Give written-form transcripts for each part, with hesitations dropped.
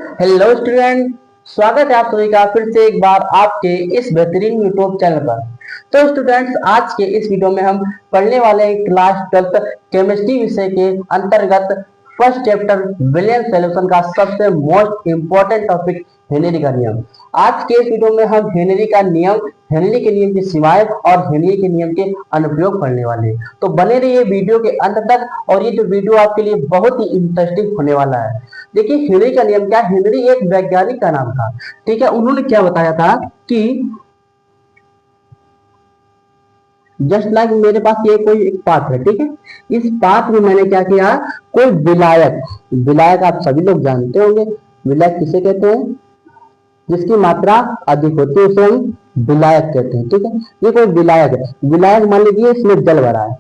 Hello student. स्वागत है आप सभी का फिर से एक बार आपके इस बेहतरीन यूट्यूब चैनल पर। तो स्टूडेंट्स, आज के इस वीडियो में हम पढ़ने वाले हैं क्लास 12 केमिस्ट्री विषय के अंतर्गत फर्स्ट चैप्टर विलियन सॉल्यूशन का सबसे मोस्ट इंपॉर्टेंट टॉपिक हेनरी का नियम। आज के इस वीडियो में हम हेनरी का नियम, हेनरी के नियम की सीमाएं और हेनरी के नियम के अनुप्रयोग पढ़ने वाले हैं। तो बने रहिए वीडियो के अंत तक, और ये जो वीडियो आपके लिए बहुत ही इंटरेस्टिंग होने वाला है। देखिए, हेनरी का नियम क्या है। हेनरी एक वैज्ञानिक का नाम था, ठीक है। उन्होंने क्या बताया था कि जस्ट लाइक मेरे पास ये कोई एक पात्र है, ठीक है। इस पात्र में मैंने क्या किया, कोई विलायक, विलायक आप सभी लोग जानते होंगे। विलायक किसे कहते हैं? जिसकी मात्रा अधिक होती है उसे हम विलायक कहते हैं, ठीक है। ये कोई विलायक है। विलायक मान लीजिए इसमें जल भरा है,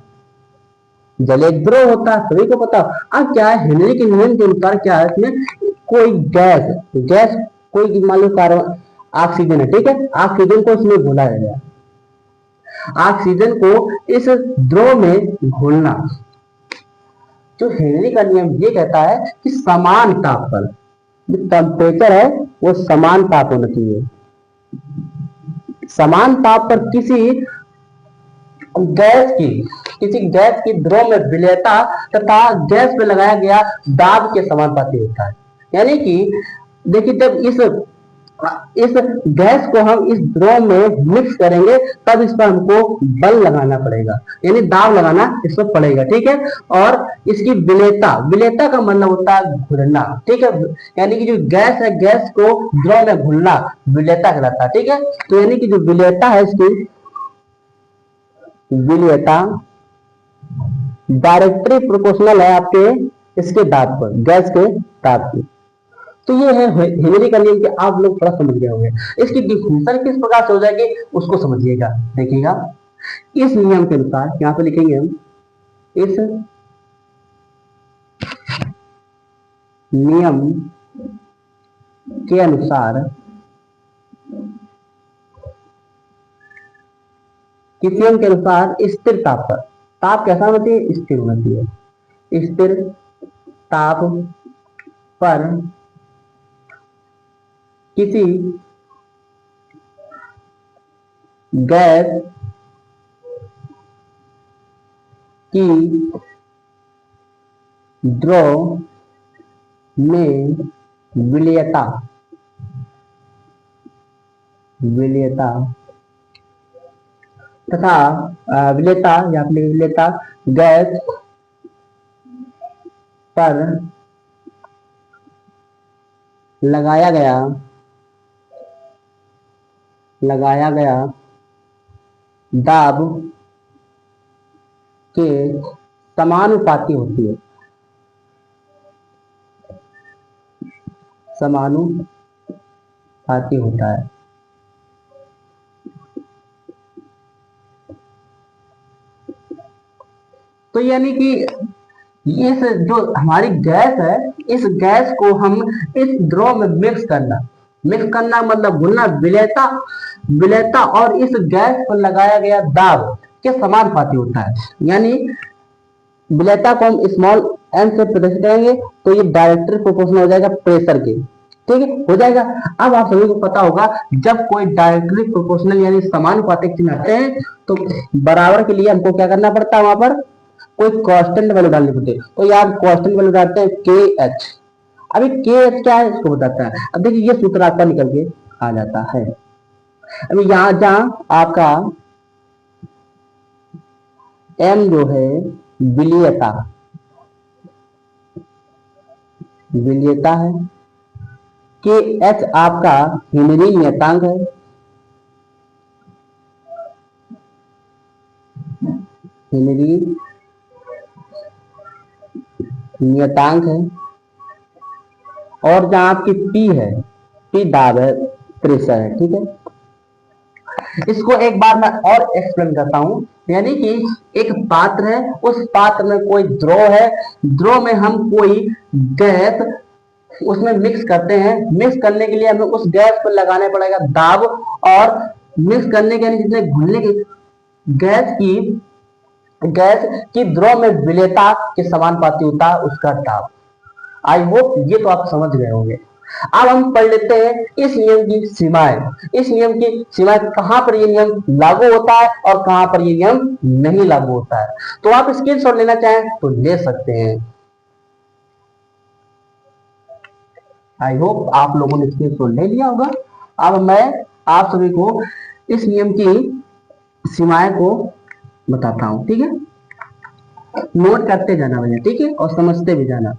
जल एक द्रव होता है, सभी को पता। अब क्या है, हेनरी के नियम के अनुसार क्या है, इसमें कोई गैस, गैस कोई मान लो कार्बन, ऑक्सीजन है, ठीक है। ऑक्सीजन को इसमें घोला गया, ऑक्सीजन को इस द्रव में घोलना। जो हेनरी का नियम ये कहता है कि समान ताप पर जो टेम्परेचर है वो समान ताप होना चाहिए। समान ताप पर गैस की किसी गैस की द्रव में विलेयता तथा गैस में लगाया गया दाब के समानुपाती होता है। यानी कि देखिए, जब इस गैस को हम इस द्रव में मिक्स करेंगे तब इस पर हमको बल लगाना पड़ेगा, यानी दाब लगाना इस पर पड़ेगा, ठीक है। और इसकी विलेयता, विलेयता का मतलब होता है घुलना, ठीक है। यानी कि जो गैस है, गैस को द्रव में घुलना विलेयता कहलाता है, ठीक है। तो यानी कि जो विलेयता है, इसकी विलेयता डायरेक्टली प्रोपोर्शनल है आपके इसके दाब पर, गैस के दाब की। तो ये है हेनरी का नियम कि आप लोग थोड़ा समझ गए होंगे। इसकी डिफिनेशन किस प्रकार से हो जाएगी उसको समझिएगा, देखिएगा। इस नियम के अनुसार यहां पे लिखेंगे हम, इस नियम के अनुसार किस नियम के अनुसार स्थिर ताप पर, ताप कैसा होना चाहिए? स्थिर होना चाहिए। स्थिर ताप पर किसी गैस की द्रव में विलेयता, विलेयता तथा विलेयता या फिर विलेयता गैस पर लगाया गया दाब के समानुपाती होती है, समानुपाती होता है। तो यानी कि इस जो हमारी गैस है, इस गैस को हम इस द्रव में मिक्स करना मतलब घुलना, विलेयता, विलेयता और इस गैस पर लगाया गया दाब के समानुपाती होता है। यानी विलेयता को हम स्मॉल एम से प्रदर्शित करेंगे तो ये डायरेक्टली प्रोपोर्शनल हो जाएगा प्रेशर के, ठीक है, हो जाएगा। अब आप सभी को पता होगा, जब कोई डायरेक्टली प्रोपोर्शनल यानी समानुपातिक चिन्ह आते हैं तो बराबर के लिए हमको क्या करना पड़ता है, वहां पर कोई कांस्टेंट वैल्यू डालनी पड़ती है। तो यार कांस्टेंट वैल्यू डालते हैं के एच। अभी के एच क्या है इसको बताता है। अब देखिए, ये सूत्र आपका निकल के आ जाता है। अभी यहां जहां आपका एम जो है विलेयता, विलेयता है, के एच आपका हेनरी नियतांक है, हेनरी नियतांक है। और जहां आपकी पी है, पी दाब है, प्रेशर है, ठीक है। इसको एक बार मैं और एक्सप्लेन करता हूं। यानी कि एक पात्र है, उस पात्र में कोई द्रव है, द्रव में हम कोई गैस उसमें मिक्स करते हैं। मिक्स करने के लिए हमें उस गैस पर लगाना पड़ेगा दाब, और मिक्स करने के लिए जितने घुलने की गैस की द्रव में विलेयता के समानुपाती होता है उसका दाब। आई होप ये तो आप समझ गए होंगे। अब हम पढ़ लेते हैं इस नियम की सीमाएं। इस नियम की सीमाएं, कहां पर ये नियम लागू होता है और कहां पर ये नियम नहीं लागू होता है। तो आप स्क्रीनशॉट लेना चाहें तो ले सकते हैं। आई होप आप लोगों ने स्क्रीनशॉट ले लिया होगा। अब मैं आप सभी को इस नियम की सीमाएं को बताता हूं, ठीक है। नोट करते जाना भैया, ठीक है, और समझते भी जाना।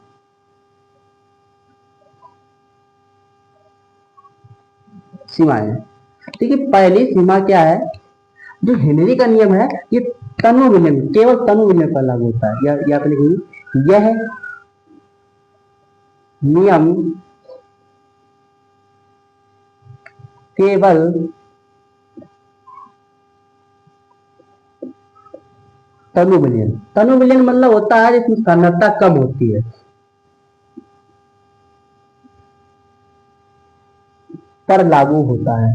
सीमाएं, ठीक है। पहली सीमा क्या है, जो हेनरी का नियम है, ये तनु विलय, केवल तनु विलय पर लागू होता है। या फिर यह नियम केवल तनु विलयन, तनु विलयन मतलब होता है जिसमें सांद्रता कम होती है, पर लागू होता है।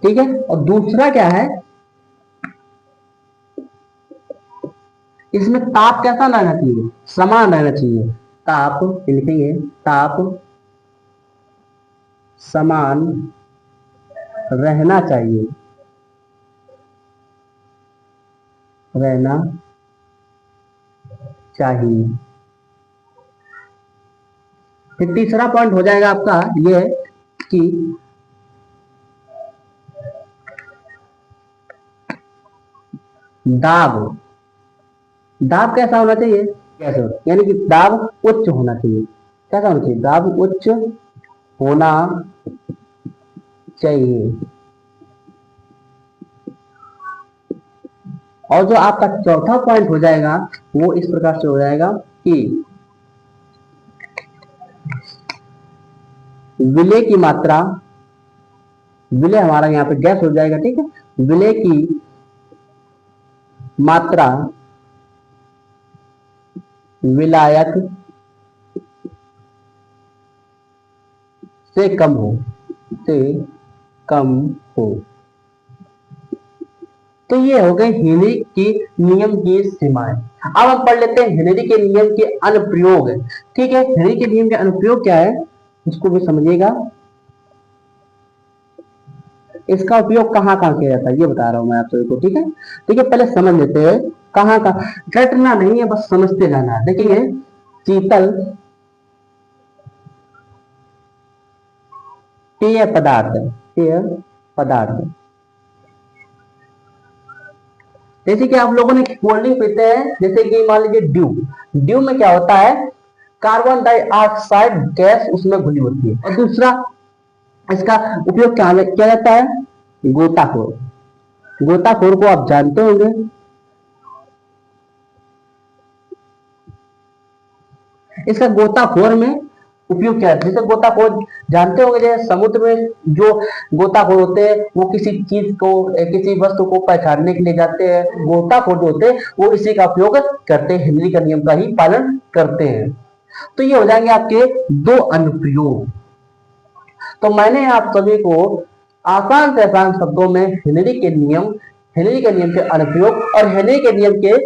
ठीक है। और दूसरा क्या है, इसमें ताप कैसा रहना चाहिए, समान रहना चाहिए। ताप लिखेंगे, ताप समान रहना चाहिए, रहना चाहिए। फिर तीसरा पॉइंट हो जाएगा आपका ये कि दाब, दाब कैसा होना चाहिए, कैसे हो, यानी कि दाब उच्च होना चाहिए। कैसा होना चाहिए, दाब उच्च होना चाहिए। और जो आपका चौथा पॉइंट हो जाएगा वो इस प्रकार से हो जाएगा कि विलय की मात्रा, विलय हमारा यहाँ पे गैस हो जाएगा, ठीक है। विलय की मात्रा विलायक से कम हो, से कम हो। तो ये हो गई हेनरी के नियम की सीमाएं। अब हम पढ़ लेते हैं हेनरी के नियम के अनुप्रयोग, ठीक है। हेनरी के नियम के अनुप्रयोग क्या है उसको भी समझिएगा। इसका उपयोग कहाँ कहाँ किया जाता है ये बता रहा हूं मैं आप सभी को, ठीक है। ठीक है, पहले समझ लेते हैं कहाँ कहाँ, रटना नहीं है, बस समझते जाना है। देखिए, शीतल पेय पदार्थ, पेय पदार्थ, जैसे कि आप लोगों ने कोल्ड ड्रिंक पीते हैं, जैसे कि मान लीजिए ड्यू, ड्यू में क्या होता है, कार्बन डाइऑक्साइड गैस उसमें घुली होती है। और दूसरा इसका उपयोग क्या किया जाता है, गोताखोर, गोताखोर को आप जानते होंगे। इसका गोताखोर में उपयोग क्या है, जैसे गोताखोर जानते होंगे, जैसे समुद्र में जो गोताखोर होते हैं वो किसी चीज को, किसी वस्तु को पहचानने के लिए जाते हैं। गोताखोर जो होते हैं वो इसी का उपयोग करते हैं, हेनरी का नियम का ही पालन करते हैं। तो ये हो जाएंगे आपके दो अनुप्रयोग। तो मैंने आप सभी को आसान से आसान शब्दों में हेनरी के नियम, हेनरी के नियम के अनुप्रयोग और हेनरी के नियम के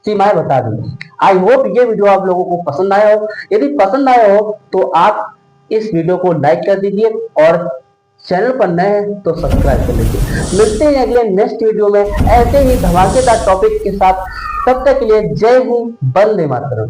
सीमाएं बता दी। आई होप ये वीडियो आप लोगों को पसंद आया हो। यदि पसंद आया हो तो आप इस वीडियो को लाइक कर दीजिए और चैनल पर नए हैं तो सब्सक्राइब कर लीजिए। मिलते हैं अगले नेक्स्ट वीडियो में ऐसे ही धमाकेदार टॉपिक के साथ। तब तक के लिए जय हिंद, वंदे मातरम।